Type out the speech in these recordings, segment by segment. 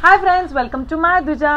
Hi friends, welcome to my Dwija.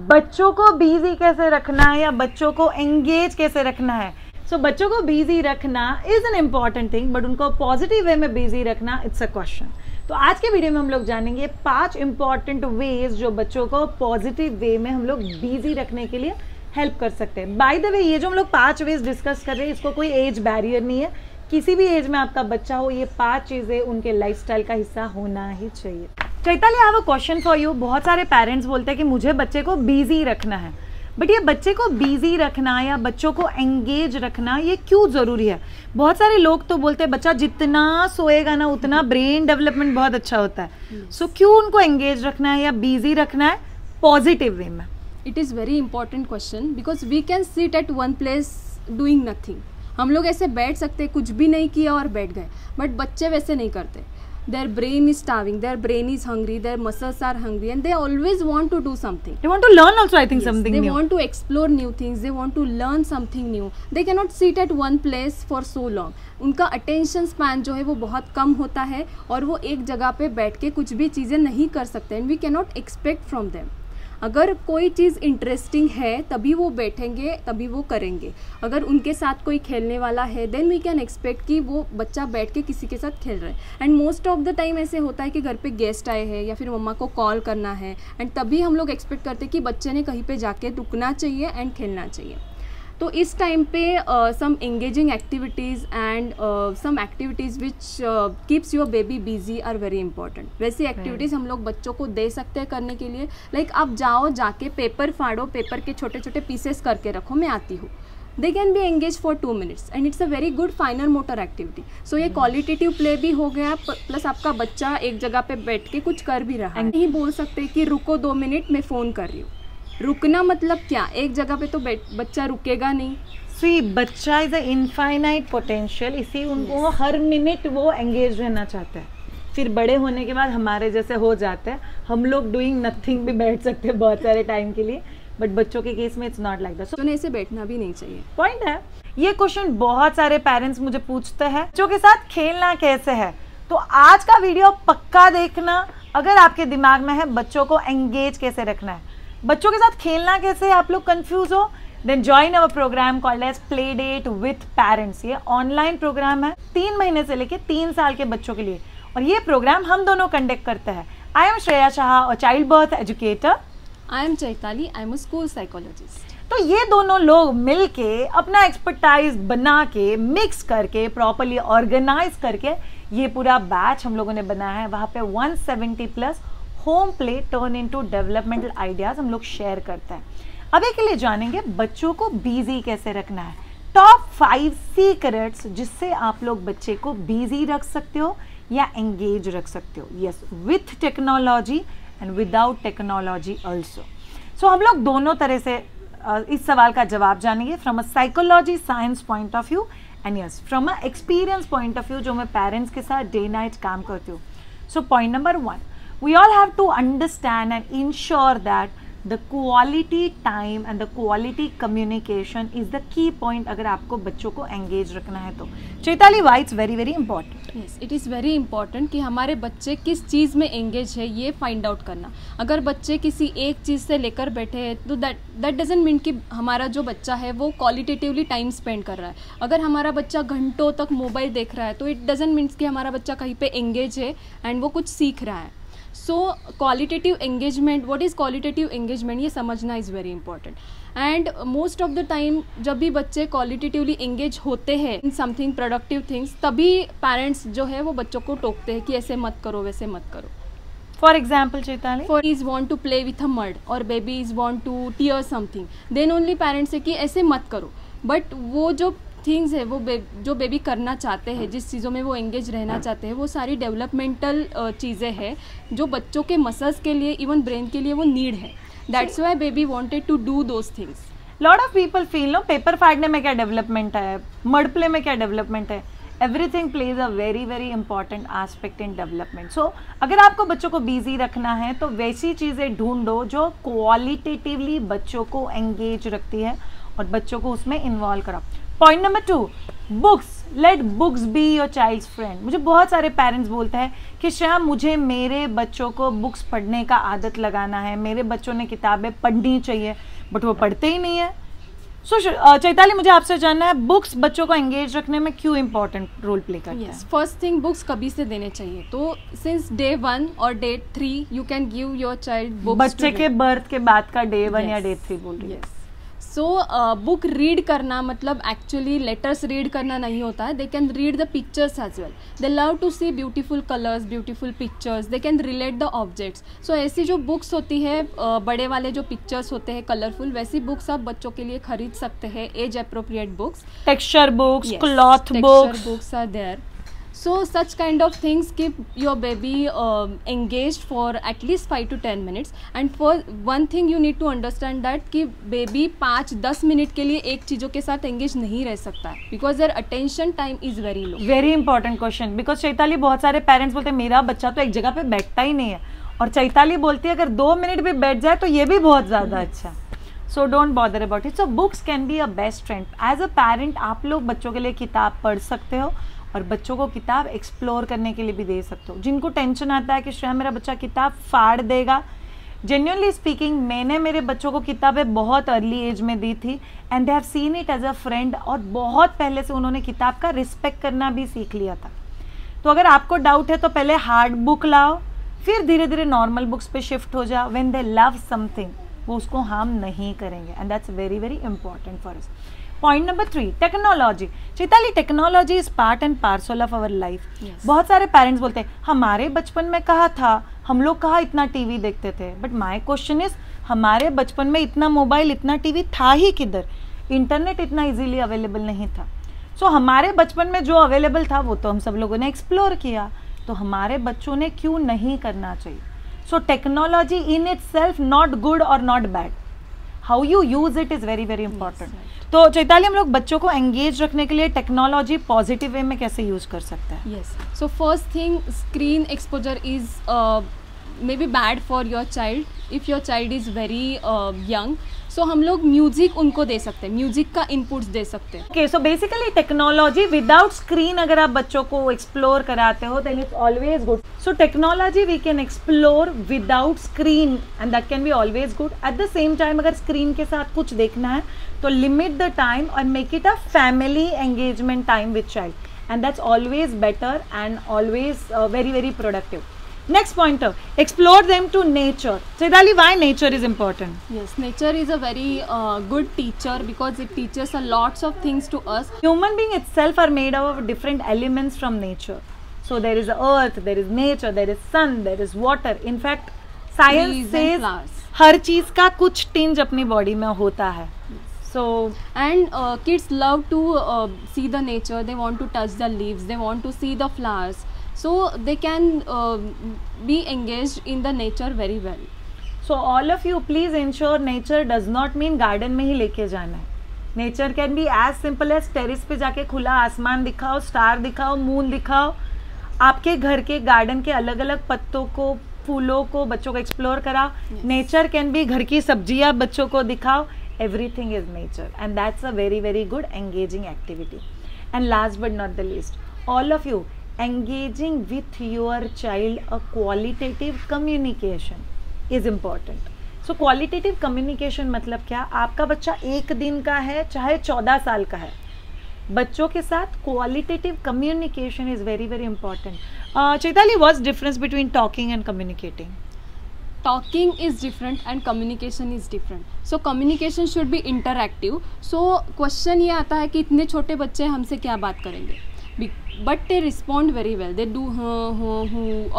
बच्चों को busy कैसे रखना है या बच्चों को एंगेज कैसे रखना है। सो बच्चों को बिजी रखना is an important thing, but उनको पॉजिटिव वे में बिजी रखना इट्स अ क्वेश्चन। तो आज के वीडियो में हम लोग जानेंगे 5 इंपॉर्टेंट वेज जो बच्चों को पॉजिटिव वे में हम लोग बिजी रखने के लिए हेल्प कर सकते हैं। बाय द वे, ये जो हम लोग 5 वेज डिस्कस कर रहे हैं, इसको कोई एज बैरियर नहीं है। किसी भी एज में आपका बच्चा हो, ये 5 चीजें उनके लाइफस्टाइल का हिस्सा होना ही चाहिए। Chaitali, I have a question for you. बहुत सारे पेरेंट्स बोलते हैं कि मुझे बच्चे को बिजी रखना है, बट ये बच्चे को बिजी रखना या बच्चों को एंगेज रखना ये क्यों जरूरी है? बहुत सारे लोग तो बोलते हैं बच्चा जितना सोएगा ना उतना ब्रेन डेवलपमेंट बहुत अच्छा होता है। सो क्यों उनको एंगेज रखना है या बिजी रखना है पॉजिटिव वे में? It is very important question because we can sit at one place doing nothing. हम लोग ऐसे बैठ सकते, कुछ भी नहीं किया और बैठ गए, बट बच्चे वैसे नहीं करते। Their brain is starving, their brain is hungry, their muscles are hungry, and they always want to do something. They want to learn also, I think, yes, something they new. They want to explore new things, they want to learn something new. They cannot sit at one place for so long. उनका attention span जो है वो बहुत कम होता है और वो एक जगह पे बैठ के कुछ भी चीज़ें नहीं कर सकते, and we cannot expect from them. अगर कोई चीज़ इंटरेस्टिंग है तभी वो बैठेंगे, तभी वो करेंगे। अगर उनके साथ कोई खेलने वाला है देन वी कैन एक्सपेक्ट कि वो बच्चा बैठ के किसी के साथ खेल रहा है। And most of the time ऐसे होता है कि घर पे गेस्ट आए हैं या फिर मम्मा को कॉल करना है, एंड तभी हम लोग एक्सपेक्ट करते हैं कि बच्चे ने कहीं पे जाके रुकना चाहिए एंड खेलना चाहिए। तो इस टाइम पे some engaging activities and some activities which keeps your baby busy are very important. वैसी एक्टिविटीज़ हम लोग बच्चों को दे सकते हैं करने के लिए। लाइक आप जाओ, जाके पेपर फाड़ो, पेपर के छोटे छोटे पीसेस करके रखो, मैं आती हूँ। They can be engage for 2 minutes and it's a very good final motor activity. So ये क्वालिटेटिव प्ले भी हो गया, प्लस आपका बच्चा एक जगह पे बैठ के कुछ कर भी रहा है। नहीं बोल सकते कि रुको 2 मिनट, मैं फ़ोन कर रही हूँ। रुकना मतलब क्या? एक जगह पे तो बच्चा रुकेगा नहीं। सी बच्चा इज अ इनफाइनाइट पोटेंशियल, इसी उनको हर मिनट वो एंगेज रहना चाहता है। फिर बड़े होने के बाद हमारे जैसे हो जाते हैं, हम लोग डूइंग नथिंग भी बैठ सकते हैं बहुत सारे टाइम के लिए, बट बच्चों के केस में इट्स नॉट लाइक दैट। तो ऐसे बैठना भी नहीं चाहिए। पॉइंट है। ये क्वेश्चन बहुत सारे पेरेंट्स मुझे पूछते हैं, बच्चों के साथ खेलना कैसे है। तो आज का वीडियो पक्का देखना अगर आपके दिमाग में है बच्चों को एंगेज कैसे रखना है, बच्चों के साथ खेलना कैसे है, आप लोग कंफ्यूज हो, then join our programme called as play date with parents. ये ऑनलाइन प्रोग्राम है 3 महीने से लेके 3 साल के बच्चों के लिए, और ये प्रोग्राम हम दोनों कंडक्ट करते हैं। आई एम श्रेया शाह, और child birth educator. I am Chaitali, I am a school psychologist. तो ये दोनों लोग मिलके अपना एक्सपर्टाइज बना के, मिक्स करके, प्रॉपर्ली ऑर्गेनाइज करके ये पूरा बैच हम लोगों ने बनाया है। वहाँ पे 170+ home play turn into developmental ideas हम लोग शेयर करते हैं। अभी के लिए जानेंगे बच्चों को बिजी कैसे रखना है। टॉप 5 सीक्रेट्स जिससे आप लोग बच्चे को बिजी रख सकते हो या एंगेज रख सकते हो। Yes, with technology and without technology also. So हम लोग दोनों तरह से इस सवाल का जवाब जानेंगे, from a psychology science point of view and yes from a experience point of view, जो मैं पेरेंट्स के साथ डे नाइट काम करती हूँ। So point number 1, we all have to understand and ensure that the quality time and the quality communication is the key point अगर आपको बच्चों को engage रखना है तो। Chaitali, why it's very very important? Yes, it is very important कि हमारे बच्चे किस चीज़ में engage है ये find out करना। अगर बच्चे किसी एक चीज़ से लेकर बैठे हैं तो that doesn't mean कि हमारा जो बच्चा है वो qualitatively time spend कर रहा है। अगर हमारा बच्चा घंटों तक मोबाइल देख रहा है तो it doesn't mean कि हमारा बच्चा कहीं पे engage है and वो कुछ सीख रहा है। So qualitative engagement, what is qualitative engagement, ये समझना is very important. And most of the time जब भी बच्चे क्वालिटेटिवली एंगेज होते हैं इन समथिंग प्रोडक्टिव थिंग्स, तभी पेरेंट्स जो है वो बच्चों को टोकते हैं कि ऐसे मत करो, वैसे मत करो। For example Chaitali, for is want to play with a mud और baby is want to tear something, then only parents है कि ऐसे मत करो। बट वो जो थिंग्स है वो जो बेबी करना चाहते हैं, जिस चीज़ों में वो एंगेज रहना चाहते हैं, वो सारी डेवलपमेंटल चीज़ें हैं जो बच्चों के मसल्स के लिए, इवन ब्रेन के लिए वो नीड है। That's why baby wanted to do those things. Lot of people feel no paper फाड़ने में क्या डेवलपमेंट है, मड प्ले में क्या डेवलपमेंट है। Everything plays a very very important aspect in development. So अगर आपको बच्चों को बिजी रखना है तो वैसी चीज़ें ढूंढो जो क्वालिटेटिवली बच्चों को एंगेज रखती है और बच्चों को उसमें इन्वॉल्व करो। Point number 2, books, let books be your child's friend. मुझे बहुत सारे पेरेंट्स बोलते हैं कि श्रेया मुझे मेरे बच्चों को बुक्स पढ़ने का आदत लगाना है, मेरे बच्चों ने किताबें पढ़नी चाहिए, बट वो पढ़ते ही नहीं है। सो चैताली, मुझे आपसे जानना है बुक्स बच्चों को एंगेज रखने में क्यों इंपॉर्टेंट रोल प्ले करते हैं? फर्स्ट थिंग, बुक्स कभी से देने चाहिए। तो सिंस डे 1 और day 3 you can give your child books. बच्चे के बर्थ के बाद का डे 1 या डे 3 बोल रही है। सो बुक रीड करना मतलब एक्चुअली लेटर्स रीड करना नहीं होता है। They can read the pictures as well. They love to see beautiful colours, beautiful pictures, they can relate the objects. So ऐसी जो बुक्स होती है, बड़े वाले जो पिक्चर्स होते हैं कलरफुल, वैसी बुक्स आप बच्चों के लिए खरीद सकते हैं। Age appropriate books, texture books, cloth books are there. So such kind of things keep your baby engaged for at least 5 to 10 minutes. And for one thing you need to understand that कि baby 5-10 minute के लिए एक चीज़ों के साथ engage नहीं रह सकता है, because their attention time is very low. Very important question, because Chaitali, बहुत सारे पेरेंट्स बोलते हैं मेरा बच्चा तो एक जगह पे बैठता ही नहीं है, और चैताली बोलती है अगर 2 मिनट भी बैठ जाए तो ये भी बहुत ज़्यादा अच्छा। So don't bother about it. So books can be a best friend. As a parent, आप लोग बच्चों के लिए किताब पढ़ सकते हो और बच्चों को किताब एक्सप्लोर करने के लिए भी दे सकते हो। जिनको टेंशन आता है कि श्रेया मेरा बच्चा किताब फाड़ देगा, जेन्युइनली स्पीकिंग मैंने मेरे बच्चों को किताबें बहुत अर्ली एज में दी थी, and they have seen it as a friend, और बहुत पहले से उन्होंने किताब का रिस्पेक्ट करना भी सीख लिया था। तो अगर आपको डाउट है तो पहले हार्ड बुक लाओ, फिर धीरे धीरे नॉर्मल बुक्स पे शिफ्ट हो जाओ। व्हेन दे लव समथिंग वो उसको हार्म नहीं करेंगे, and that's very very important for us. Point number 3, technology. Chaitali, technology is part and parcel of our life. बहुत सारे पेरेंट्स बोलते हैं हमारे बचपन में कहाँ था, हम लोग कहाँ इतना टीवी देखते थे, बट माय क्वेश्चन इज हमारे बचपन में इतना मोबाइल, इतना टीवी था ही किधर? इंटरनेट इतना इजीली अवेलेबल नहीं था। सो हमारे बचपन में जो अवेलेबल था वो तो हम सब लोगों ने एक्सप्लोर किया, तो हमारे बच्चों ने क्यों नहीं करना चाहिए? So technology in itself not good और not bad, how you use it is very very important. तो चैताली, हम लोग बच्चों को एंगेज रखने के लिए टेक्नोलॉजी पॉजिटिव वे में कैसे यूज कर सकते हैं? Yes, so first thing, screen exposure is may be bad for your child if your child is very young. So हम लोग म्यूजिक उनको दे सकते हैं, म्यूजिक का इनपुट्स दे सकते हैं। Okay, so basically technology without screen अगर आप बच्चों को एक्सप्लोर कराते हो then it's always good. So technology we can explore without screen and that can be always good. At the same time अगर स्क्रीन के साथ कुछ देखना है तो लिमिट द टाइम और make it a family engagement time with child, and that's always better and always very very productive. Next pointer, explore them to nature. Chedali, why nature is important? Yes, nature is a very good teacher because it teaches a lots of things to us. Human being itself are made up of different elements from nature. So there is earth, there is nature, there is sun, there is water. In fact, science says हर चीज का कुछ tinge अपनी body में होता है. So and kids love to see the nature. They want to touch the leaves. They want to see the flowers. So they can be engaged in the nature very well. So all of you please ensure nature does not mean garden में ही लेके जाना है. Nature can be as simple as terrace पे जाके खुला आसमान दिखाओ, star दिखाओ, मून दिखाओ, आपके घर के गार्डन के अलग अलग पत्तों को, फूलों को बच्चों को एक्सप्लोर कराओ. नेचर कैन बी घर की सब्जियां बच्चों को दिखाओ. Everything is nature and that's a very very good engaging activity. And last but not the least, all of you engaging with your child a qualitative communication is important. So qualitative communication मतलब क्या? आपका बच्चा 1 दिन का है चाहे 14 साल का है, बच्चों के साथ qualitative communication is very very important. Chaitali, what's difference between talking and communicating? Talking is different and communication is different. So communication should be interactive. So question ये आता है कि इतने छोटे बच्चे हमसे क्या बात करेंगे, but they respond very well. They do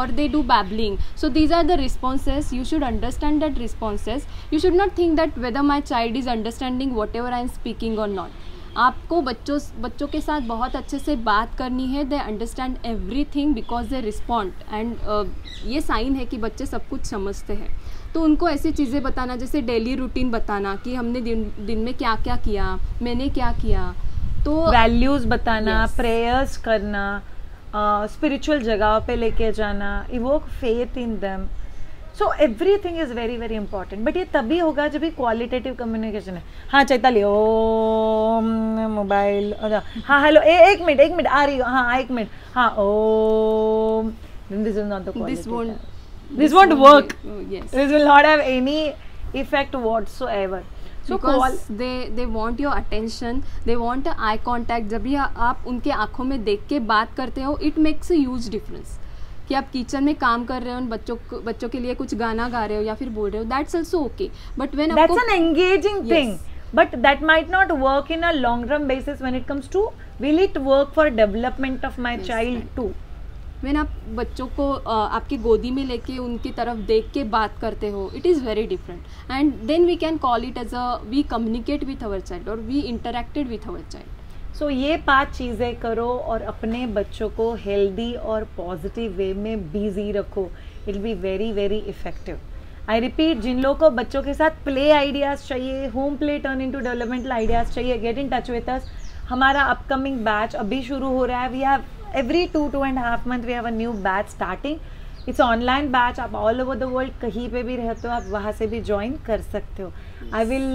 or they do babbling. So these are the responses. You should understand that responses. You should not think that whether my child is understanding whatever I am speaking or not. आपको बच्चों के साथ बहुत अच्छे से बात करनी है. They understand everything because they respond and ये साइन है कि बच्चे सब कुछ समझते हैं. तो उनको ऐसी चीज़ें बताना, जैसे डेली रूटीन बताना कि हमने दिन में क्या क्या किया, मैंने क्या किया. तो वैल्यूज बताना, प्रेयर्स करना, स्पिरिचुअल जगह पे लेके जाना, evoke faith in them. So everything is very very important, but ये तभी होगा जब ये क्वालिटेटिव कम्युनिकेशन है. हाँ चैताली, ओ मोबाइल, हाँ हेलो, एक मिनट आ रही हो, हाँ एक मिनट, हाँ ओ, this is not the quality. This won't work. Yes. This will not have any effect whatsoever. So Because they want your attention, they want a eye contact. जब भी आप उनके आंखों में देख के बात करते हो, it makes a huge difference. कि आप किचन में काम कर रहे हो, बच्चों के लिए कुछ गाना गा रहे हो या फिर बोल रहे हो, that's also okay. But when that's an engaging thing. Yes. But that might not work in a long run basis when it comes to, will it work for development of my child too? When आप बच्चों को आपकी गोदी में लेके उनकी तरफ देख के बात करते हो, it is very different, and then we can call it as a we communicate with our child और we interacted with our child. So ये 5 चीज़ें करो और अपने बच्चों को हेल्दी और पॉजिटिव वे में बिजी रखो. It will be very very effective. I repeat, जिन लोगों को बच्चों के साथ प्ले आइडियाज़ चाहिए, home play turn into developmental ideas चाहिए, get in touch with us. हमारा अपकमिंग बैच अभी शुरू हो रहा है. We have every 2.5 month we have a new batch starting. It's online batch. आप all over the world कहीं पे भी रहते हो, आप वहाँ से भी join कर सकते हो. I will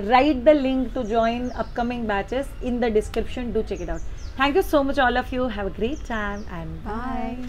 write the link to join upcoming batches in the description. Do check it out. Thank you so much all of you. Have a great time and bye.